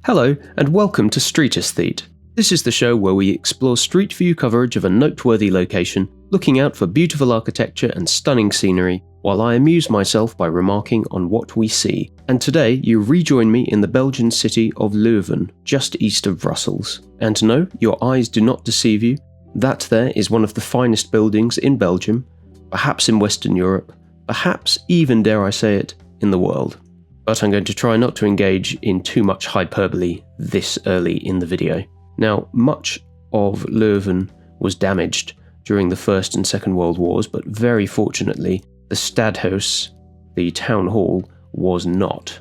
Hello, and welcome to Street Aesthete. This is the show where we explore street view coverage of a noteworthy location, looking out for beautiful architecture and stunning scenery, while I amuse myself by remarking on what we see. And today, you rejoin me in the Belgian city of Leuven, just east of Brussels. And no, your eyes do not deceive you. That there is one of the finest buildings in Belgium, perhaps in Western Europe, perhaps even, dare I say it, in the world. But I'm going to try not to engage in too much hyperbole this early in the video. Now, much of Leuven was damaged during the First and Second World Wars, but very fortunately, the Stadhuis, the town hall, was not.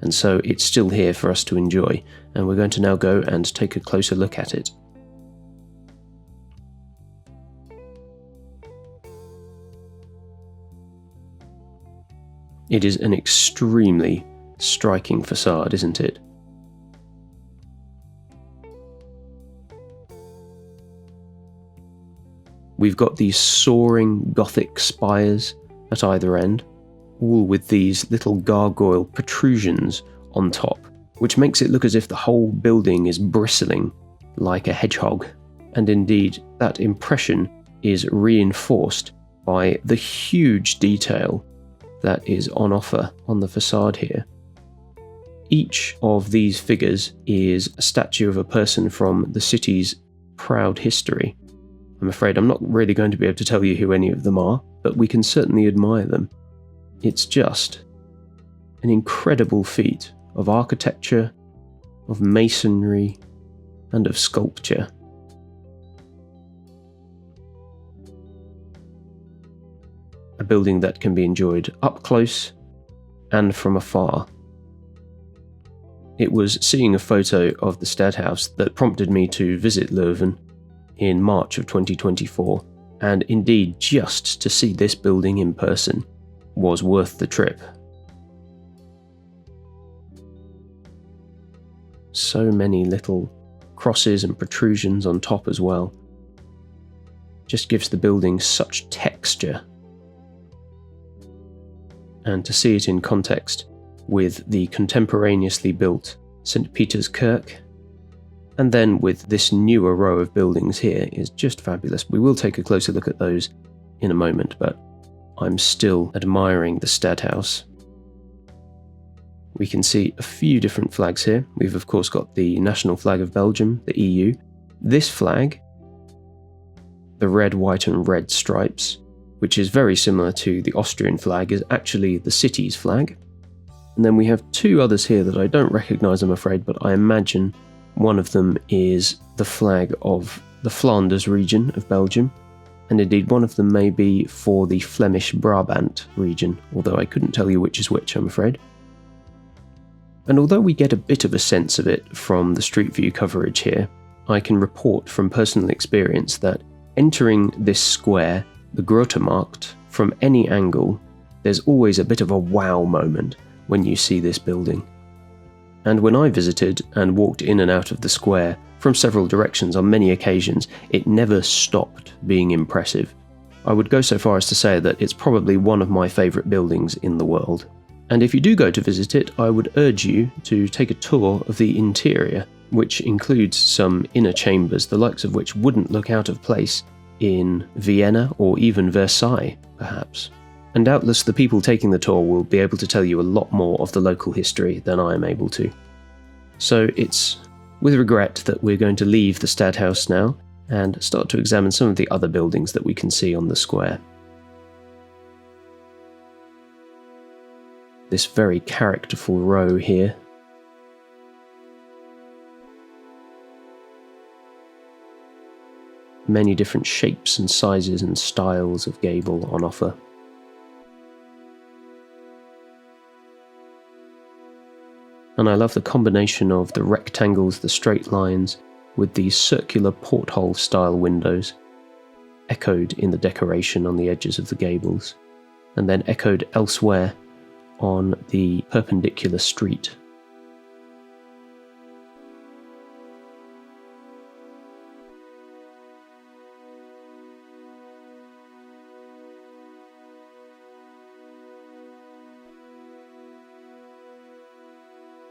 And so it's still here for us to enjoy, and we're going to now go and take a closer look at it. It is an extremely striking facade, isn't it? We've got these soaring Gothic spires at either end, all with these little gargoyle protrusions on top, which makes it look as if the whole building is bristling like a hedgehog. And indeed, that impression is reinforced by the huge detail that is on offer on the facade here. Each of these figures is a statue of a person from the city's proud history. I'm afraid I'm not really going to be able to tell you who any of them are, but we can certainly admire them. It's just an incredible feat of architecture, of masonry, and of sculpture. A building that can be enjoyed up close and from afar. It was seeing a photo of the Stadhuis that prompted me to visit Leuven in March of 2024, and indeed just to see this building in person was worth the trip. So many little crosses and protrusions on top as well. Just gives the building such texture. And to see it in context with the contemporaneously built Sint-Pieterskerk, and then with this newer row of buildings here is just fabulous. We will take a closer look at those in a moment, but I'm still admiring the Stadhuis. We can see a few different flags here. We've of course got the national flag of Belgium, the EU. This flag, the red, white and red stripes, which is very similar to the Austrian flag, is actually the city's flag. And then we have two others here that I don't recognise, I'm afraid, but I imagine one of them is the flag of the Flanders region of Belgium, and indeed one of them may be for the Flemish Brabant region, although I couldn't tell you which is which, I'm afraid. And although we get a bit of a sense of it from the street view coverage here, I can report from personal experience that entering this square, the Oude Markt, from any angle, there's always a bit of a wow moment when you see this building. And when I visited and walked in and out of the square from several directions on many occasions, it never stopped being impressive. I would go so far as to say that it's probably one of my favourite buildings in the world. And if you do go to visit it, I would urge you to take a tour of the interior, which includes some inner chambers, the likes of which wouldn't look out of place in Vienna or even Versailles, perhaps. And doubtless the people taking the tour will be able to tell you a lot more of the local history than I am able to. So it's with regret that we're going to leave the Stadhuis now and start to examine some of the other buildings that we can see on the square. This very characterful row here. Many different shapes and sizes and styles of gable on offer. And I love the combination of the rectangles, the straight lines, with these circular porthole style windows, echoed in the decoration on the edges of the gables, and then echoed elsewhere on the perpendicular street.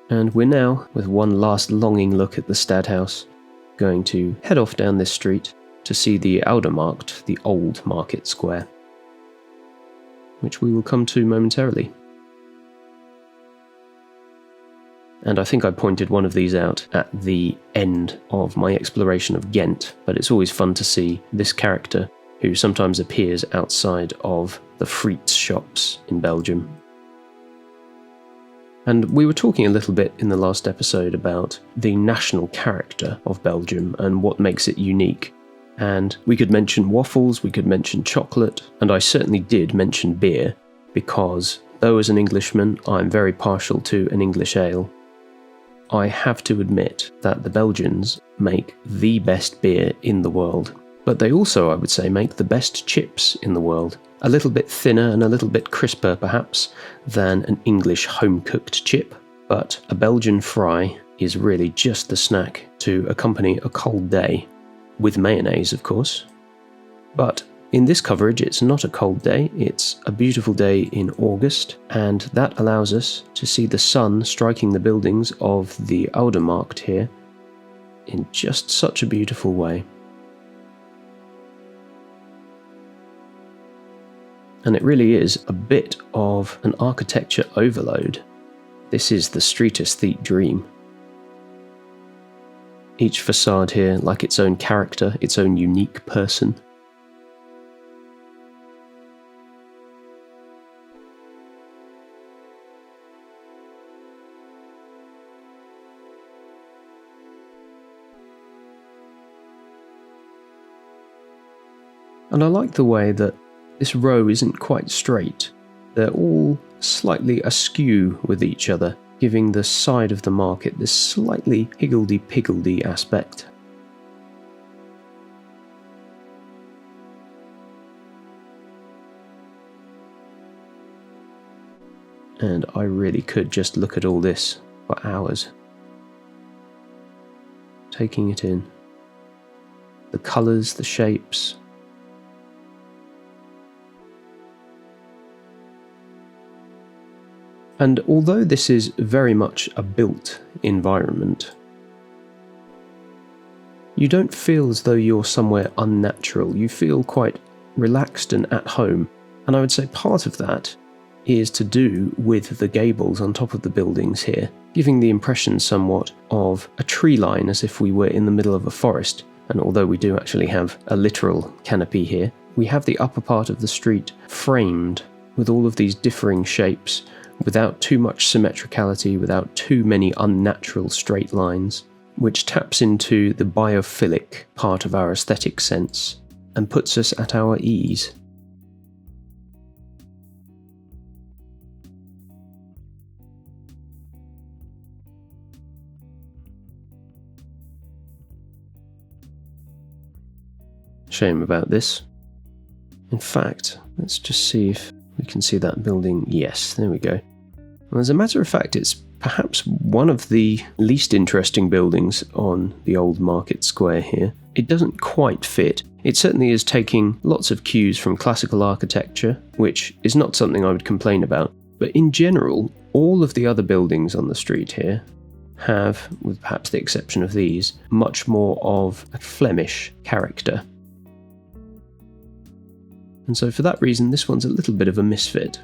And we're now, with one last longing look at the Stadhuis, going to head off down this street to see the Oude Markt, the old market square, which we will come to momentarily. And I think I pointed one of these out at the end of my exploration of Ghent, but it's always fun to see this character who sometimes appears outside of the frites shops in Belgium. And we were talking a little bit in the last episode about the national character of Belgium and what makes it unique. And we could mention waffles, we could mention chocolate, and I certainly did mention beer, because though as an Englishman I'm very partial to an English ale, I have to admit that the Belgians make the best beer in the world. But they also, I would say, make the best chips in the world. A little bit thinner and a little bit crisper, perhaps, than an English home-cooked chip. But a Belgian fry is really just the snack to accompany a cold day. With mayonnaise, of course. But in this coverage, it's not a cold day, it's a beautiful day in August, and that allows us to see the sun striking the buildings of the Oude Markt here in just such a beautiful way. And it really is a bit of an architecture overload. This is the street aesthete dream. Each facade here like its own character, its own unique person. And I like the way that this row isn't quite straight. They're all slightly askew with each other, giving the side of the market this slightly higgledy-piggledy aspect. And I really could just look at all this for hours, taking it in. The colours, the shapes. And although this is very much a built environment, you don't feel as though you're somewhere unnatural. You feel quite relaxed and at home. And I would say part of that is to do with the gables on top of the buildings here, giving the impression somewhat of a tree line as if we were in the middle of a forest. And although we do actually have a literal canopy here, we have the upper part of the street framed with all of these differing shapes, without too much symmetricality, without too many unnatural straight lines, which taps into the biophilic part of our aesthetic sense and puts us at our ease. Shame about this. In fact, let's just see if we can see that building. Yes, there we go. Well, as a matter of fact, it's perhaps one of the least interesting buildings on the old market square here. It doesn't quite fit. It certainly is taking lots of cues from classical architecture, which is not something I would complain about. But in general, all of the other buildings on the street here have, with perhaps the exception of these, much more of a Flemish character. And so for that reason, this one's a little bit of a misfit.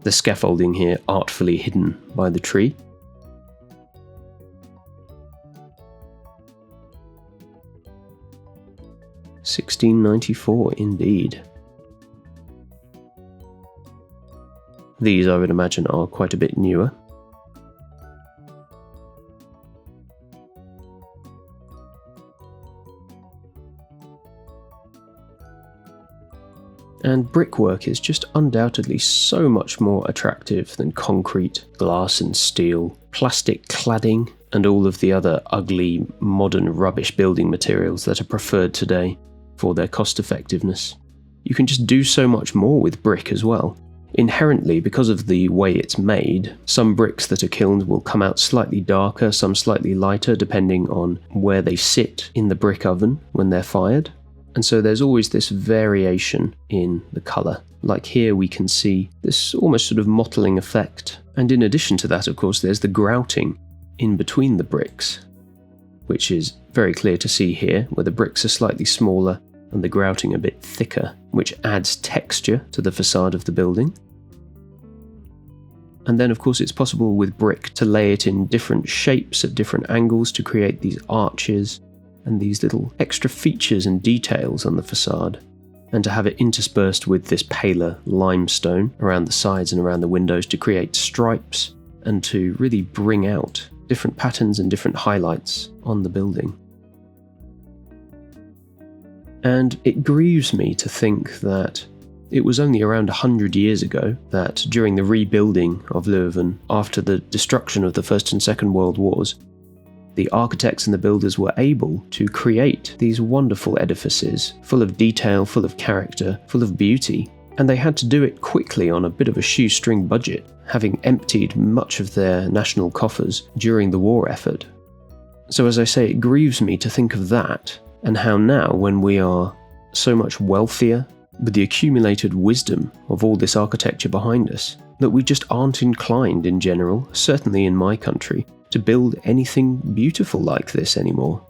The scaffolding here artfully hidden by the tree. $16.94 indeed. These, I would imagine, are quite a bit newer. And brickwork is just undoubtedly so much more attractive than concrete, glass and steel, plastic cladding, and all of the other ugly, modern rubbish building materials that are preferred today for their cost effectiveness. You can just do so much more with brick as well. Inherently, because of the way it's made, some bricks that are kilned will come out slightly darker, some slightly lighter, depending on where they sit in the brick oven when they're fired. And so there's always this variation in the colour. Like here we can see this almost sort of mottling effect. And in addition to that, of course, there's the grouting in between the bricks, which is very clear to see here, where the bricks are slightly smaller and the grouting a bit thicker, which adds texture to the facade of the building. And then, of course, it's possible with brick to lay it in different shapes at different angles to create these arches and these little extra features and details on the facade, and to have it interspersed with this paler limestone around the sides and around the windows to create stripes and to really bring out different patterns and different highlights on the building. And it grieves me to think that it was only around 100 years ago that during the rebuilding of Leuven after the destruction of the First and Second World Wars, the architects and the builders were able to create these wonderful edifices, full of detail, full of character, full of beauty, and they had to do it quickly on a bit of a shoestring budget, having emptied much of their national coffers during the war effort. So as I say, it grieves me to think of that, and how now, when we are so much wealthier, with the accumulated wisdom of all this architecture behind us, that we just aren't inclined in general, certainly in my country, to build anything beautiful like this anymore.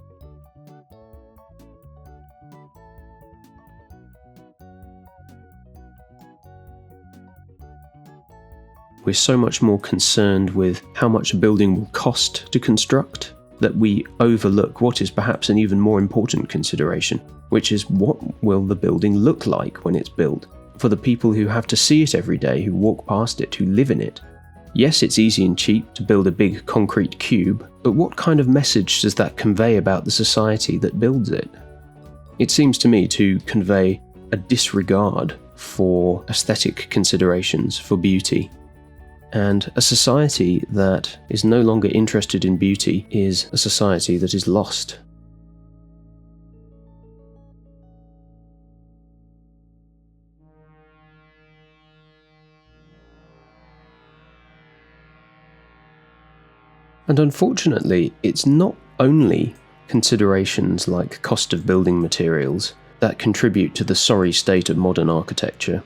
We're so much more concerned with how much a building will cost to construct that we overlook what is perhaps an even more important consideration, which is what will the building look like when it's built, for the people who have to see it every day, who walk past it, who live in it. Yes, it's easy and cheap to build a big concrete cube, but what kind of message does that convey about the society that builds it? It seems to me to convey a disregard for aesthetic considerations, for beauty. And a society that is no longer interested in beauty is a society that is lost. And unfortunately, it's not only considerations like cost of building materials that contribute to the sorry state of modern architecture.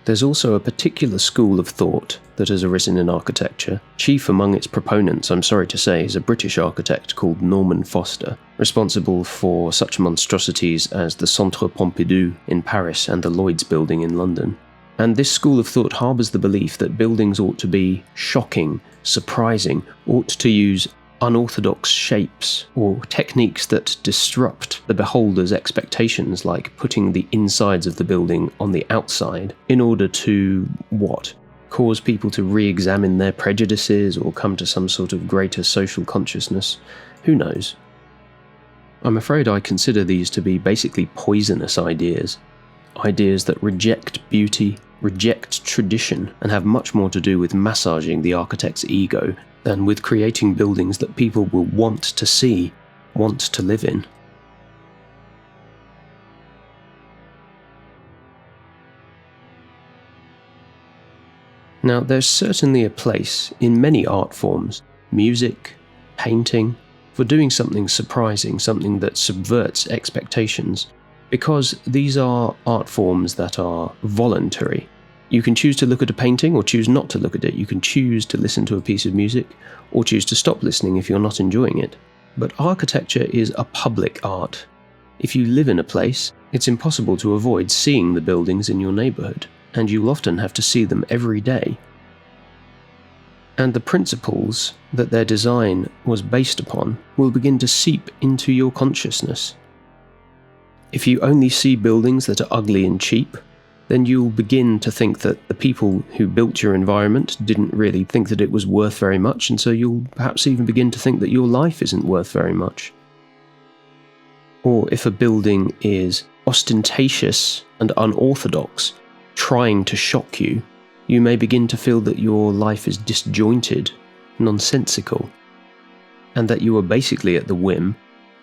There's also a particular school of thought that has arisen in architecture. Chief among its proponents, I'm sorry to say, is a British architect called Norman Foster, responsible for such monstrosities as the Centre Pompidou in Paris and the Lloyd's Building in London. And this school of thought harbours the belief that buildings ought to be shocking, surprising, ought to use unorthodox shapes or techniques that disrupt the beholder's expectations, like putting the insides of the building on the outside in order to, what? Cause people to re-examine their prejudices or come to some sort of greater social consciousness. Who knows? I'm afraid I consider these to be basically poisonous ideas. Ideas that reject beauty, reject tradition, and have much more to do with massaging the architect's ego than with creating buildings that people will want to see, want to live in. Now, there's certainly a place in many art forms, music, painting, for doing something surprising, something that subverts expectations, because these are art forms that are voluntary. You can choose to look at a painting or choose not to look at it. You can choose to listen to a piece of music or choose to stop listening if you're not enjoying it. But architecture is a public art. If you live in a place, it's impossible to avoid seeing the buildings in your neighbourhood, and you'll often have to see them every day. And the principles that their design was based upon will begin to seep into your consciousness. If you only see buildings that are ugly and cheap, then you'll begin to think that the people who built your environment didn't really think that it was worth very much, and so you'll perhaps even begin to think that your life isn't worth very much. Or if a building is ostentatious and unorthodox, trying to shock you, you may begin to feel that your life is disjointed, nonsensical, and that you are basically at the whim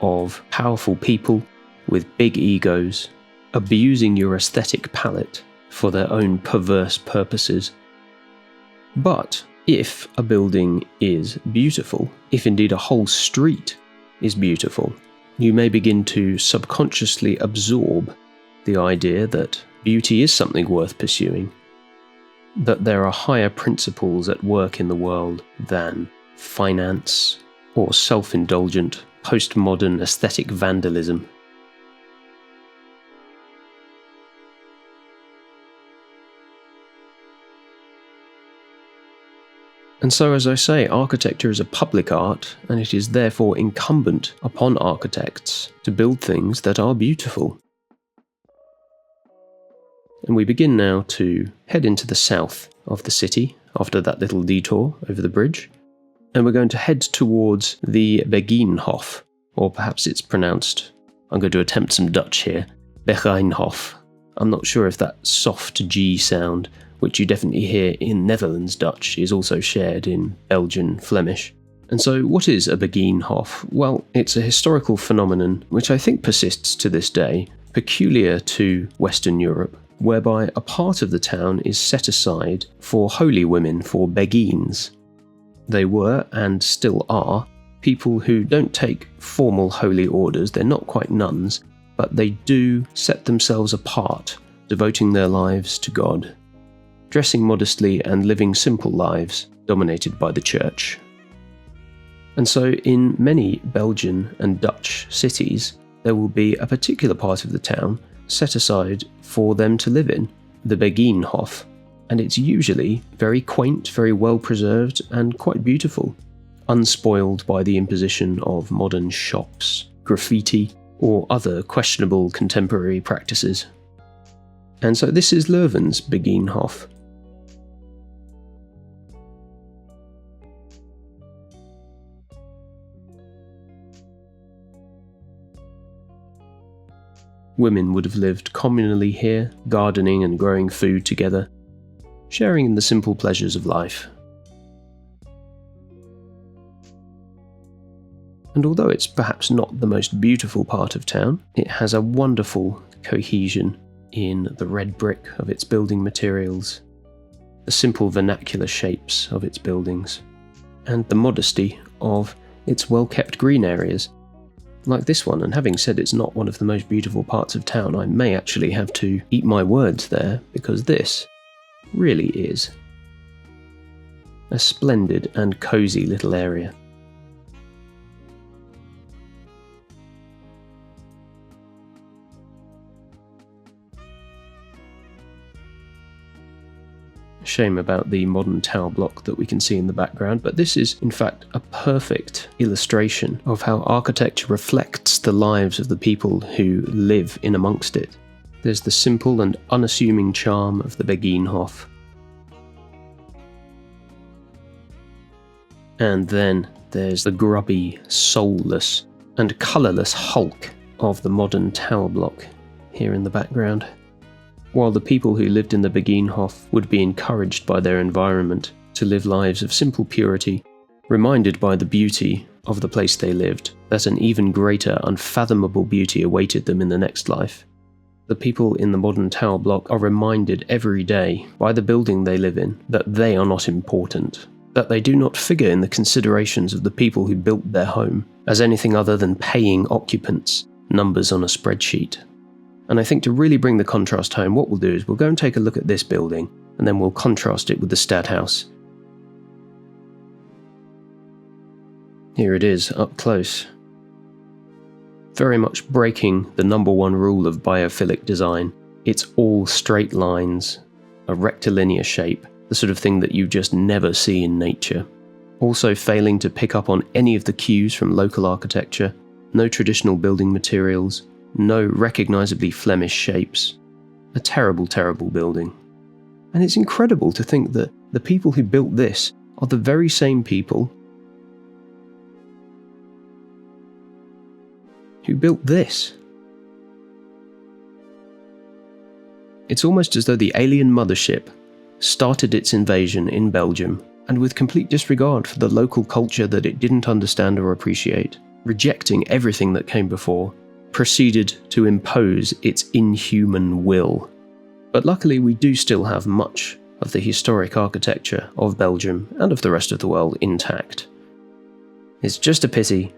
of powerful people with big egos, abusing your aesthetic palette for their own perverse purposes. But if a building is beautiful, if indeed a whole street is beautiful, you may begin to subconsciously absorb the idea that beauty is something worth pursuing, that there are higher principles at work in the world than finance or self-indulgent postmodern aesthetic vandalism. And so, as I say, architecture is a public art, and it is therefore incumbent upon architects to build things that are beautiful. And we begin now to head into the south of the city after that little detour over the bridge. And we're going to head towards the Begijnhof, or perhaps it's pronounced, I'm going to attempt some Dutch here, Begijnhof. I'm not sure if that soft G sound, which you definitely hear in Netherlands Dutch, is also shared in Belgian Flemish. And so what is a Begijnhof? Well, it's a historical phenomenon which I think persists to this day, peculiar to Western Europe, whereby a part of the town is set aside for holy women, for beguines. They were, and still are, people who don't take formal holy orders. They're not quite nuns, but they do set themselves apart, devoting their lives to God, dressing modestly and living simple lives dominated by the church. And so in many Belgian and Dutch cities, there will be a particular part of the town set aside for them to live in, the Begijnhof. And it's usually very quaint, very well preserved, and quite beautiful, unspoiled by the imposition of modern shops, graffiti, or other questionable contemporary practices. And so this is Leuven's Begijnhof. Women would have lived communally here, gardening and growing food together, sharing in the simple pleasures of life. And although it's perhaps not the most beautiful part of town, it has a wonderful cohesion in the red brick of its building materials, the simple vernacular shapes of its buildings, and the modesty of its well-kept green areas, like this one. And having said it's not one of the most beautiful parts of town, I may actually have to eat my words there, because this really is a splendid and cosy little area. Shame about the modern tower block that we can see in the background, but this is in fact a perfect illustration of how architecture reflects the lives of the people who live in amongst it. There's the simple and unassuming charm of the Begijnhof. And then there's the grubby, soulless and colourless hulk of the modern tower block here in the background. While the people who lived in the Begijnhof would be encouraged by their environment to live lives of simple purity, reminded by the beauty of the place they lived, that an even greater, unfathomable beauty awaited them in the next life. The people in the modern tower block are reminded every day by the building they live in that they are not important, that they do not figure in the considerations of the people who built their home as anything other than paying occupants, numbers on a spreadsheet. And I think to really bring the contrast home, what we'll do is we'll go and take a look at this building, and then we'll contrast it with the Stadhuis. Here it is, up close. Very much breaking the number one rule of biophilic design. It's all straight lines, a rectilinear shape, the sort of thing that you just never see in nature. Also failing to pick up on any of the cues from local architecture, no traditional building materials, no recognisably Flemish shapes. A terrible, terrible building. And it's incredible to think that the people who built this are the very same people who built this. It's almost as though the alien mothership started its invasion in Belgium, and with complete disregard for the local culture that it didn't understand or appreciate, rejecting everything that came before, proceeded to impose its inhuman will. But luckily we do still have much of the historic architecture of Belgium and of the rest of the world intact. It's just a pity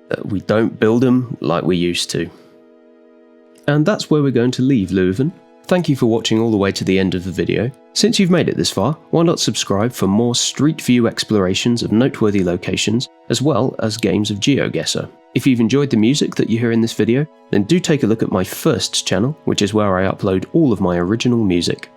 that we don't build them like we used to. And that's where we're going to leave Leuven. Thank you for watching all the way to the end of the video. Since you've made it this far, why not subscribe for more street view explorations of noteworthy locations, as well as games of GeoGuessr. If you've enjoyed the music that you hear in this video, then do take a look at my first channel, which is where I upload all of my original music.